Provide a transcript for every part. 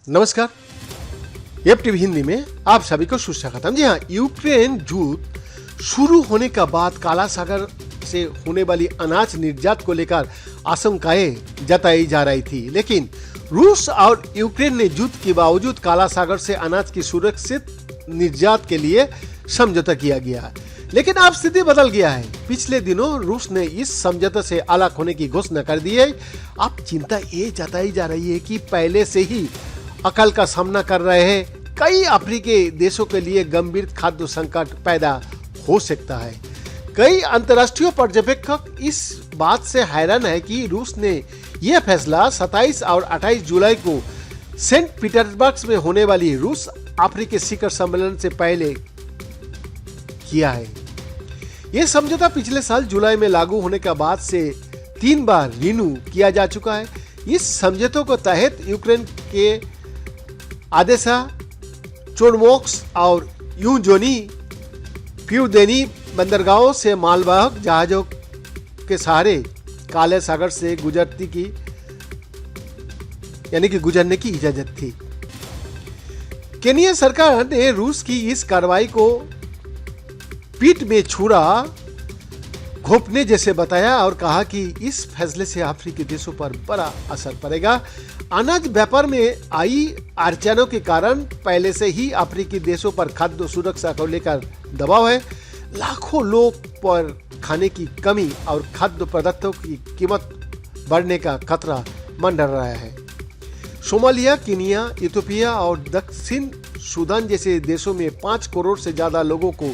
नमस्कार। एफटीवी हिंदी में आप सभी को सुस्वागतम। जी हाँ, यूक्रेन युद्ध शुरू होने का बाद काला सागर से होने वाली अनाज निर्यात को लेकर आशंकाएं जताई जा रही थी, लेकिन रूस और यूक्रेन ने युद्ध के बावजूद काला सागर से अनाज की सुरक्षित निर्यात के लिए समझौता किया गया। लेकिन अब स्थिति बदल गया है। पिछले दिनों रूस ने इस समझौते से अलग होने की घोषणा कर दी है। अब चिंता ये जताई जा रही है कि पहले से ही अकाल का सामना कर रहे हैं कई अफ्रीकी देशों के लिए गंभीर खाद्य संकट पैदा हो सकता है। कई अंतर्राष्ट्रीय पर्यवेक्षक इस बात से हैरान है कि रूस ने यह फैसला 27 और 28 जुलाई को सेंट पीटर्सबर्ग में होने वाली रूस अफ्रीकी शिखर सम्मेलन से पहले किया है। यह समझौता पिछले साल जुलाई में लागू होने के बाद से 3 बार रिन्यू किया जा चुका है। इस समझौते के तहत यूक्रेन के आदेशा, चोर्मोक्स और यूजोनी प्यूदेनी बंदरगाहों से मालवाहक जहाजों के सहारे काले सागर से गुजरने की इजाजत थी। केनिया सरकार ने रूस की इस कार्रवाई को पीठ में छुरा घोंपने जैसे बताया और कहा कि इस फैसले से अफ्रीकी देशों पर बड़ा असर पड़ेगा। अनाज व्यापार में आई अड़चनों के कारण पहले से ही अफ्रीकी देशों पर खाद्य सुरक्षा को लेकर दबाव है। लाखों लोग पर खाने की कमी और खाद्य पदार्थों की कीमत बढ़ने का खतरा मंडरा रहा है। सोमालिया, केनिया, इथियोपिया और दक्षिण सूडान जैसे देशों में 5 करोड़ से ज्यादा लोगों को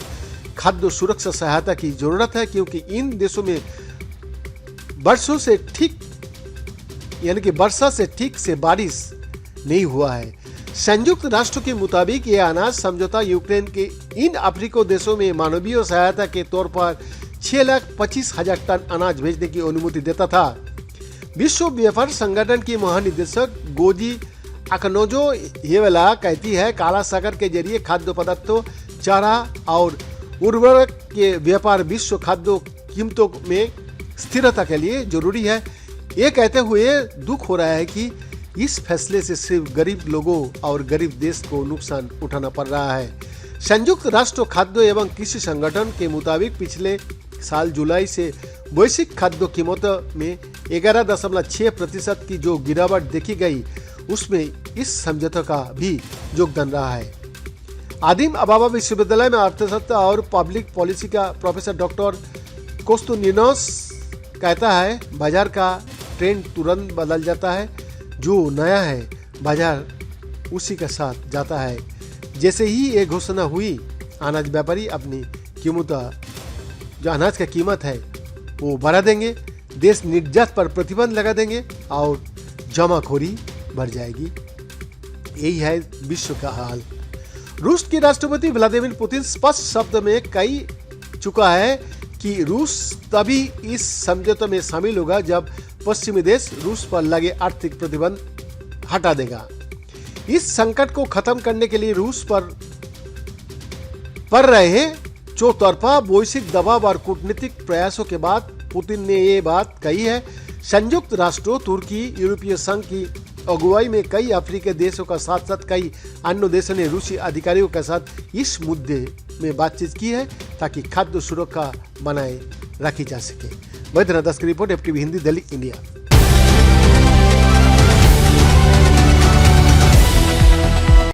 खाद्य सुरक्षा सहायता की जरूरत है, क्योंकि इन देशों में वर्षा से ठीक से बारिश नहीं हुआ है। संयुक्त राष्ट्र के मुताबिक यह अनाज समझौता यूक्रेन के इन अफ्रीकी देशों में मानवीय सहायता के तौर पर 6,25,000 टन अनाज भेजने की अनुमति देता था। विश्व व्यापार संगठन की महानिदेशक गोजी अकनोजोयेवेला कहती है, काला सागर के जरिए खाद्य पदार्थों, चारा और उर्वरक के व्यापार विश्व खाद्य कीमतों में स्थिरता के लिए जरूरी है। ये कहते हुए दुख हो रहा है कि इस फैसले से सिर्फ गरीब लोगों और गरीब देश को नुकसान उठाना पड़ रहा है। संयुक्त राष्ट्र खाद्य एवं कृषि संगठन के मुताबिक पिछले साल जुलाई से वैश्विक खाद्य कीमतों में 11.6% की जो गिरावट देखी गई, उसमें इस समझौते का भी योगदान रहा है। आदिम अबाबा विश्वविद्यालय में अर्थशास्त्र और पब्लिक पॉलिसी का प्रोफेसर डॉक्टर कोस्तुनिनोस कहता है, बाजार का ट्रेंड तुरंत बदल जाता है। जो नया है बाजार उसी के साथ जाता है। जैसे ही ये घोषणा हुई, अनाज व्यापारी अपनी कीमत, जो अनाज का कीमत है वो बढ़ा देंगे, देश निर्यात पर प्रतिबंध लगा देंगे और जमाखोरी बढ़ जाएगी। यही है विश्व का हाल। रूस के राष्ट्रपति व्लादिमीर पुतिन स्पष्ट शब्द में कह चुका है कि रूस तभी इस समझौते में शामिल होगा जब पश्चिमी देश रूस पर लगे आर्थिक प्रतिबंध हटा देगा। इस संकट को खत्म करने के लिए रूस पर पड़ रहे चौतरफा वैश्विक दबाव और कूटनीतिक प्रयासों के बाद पुतिन ने ये बात कही है। संयुक्त राष्ट्र, तुर्की, यूरोपीय संघ की अगुवाई में कई अफ्रीकी देशों का साथ साथ कई अन्य देशों ने रूसी अधिकारियों के साथ इस मुद्दे में बातचीत की है ताकि खाद्य सुरक्षा बनाए रखी जा सके। वैद्यनाथ दास की report, FTV Hindi, Delhi, India.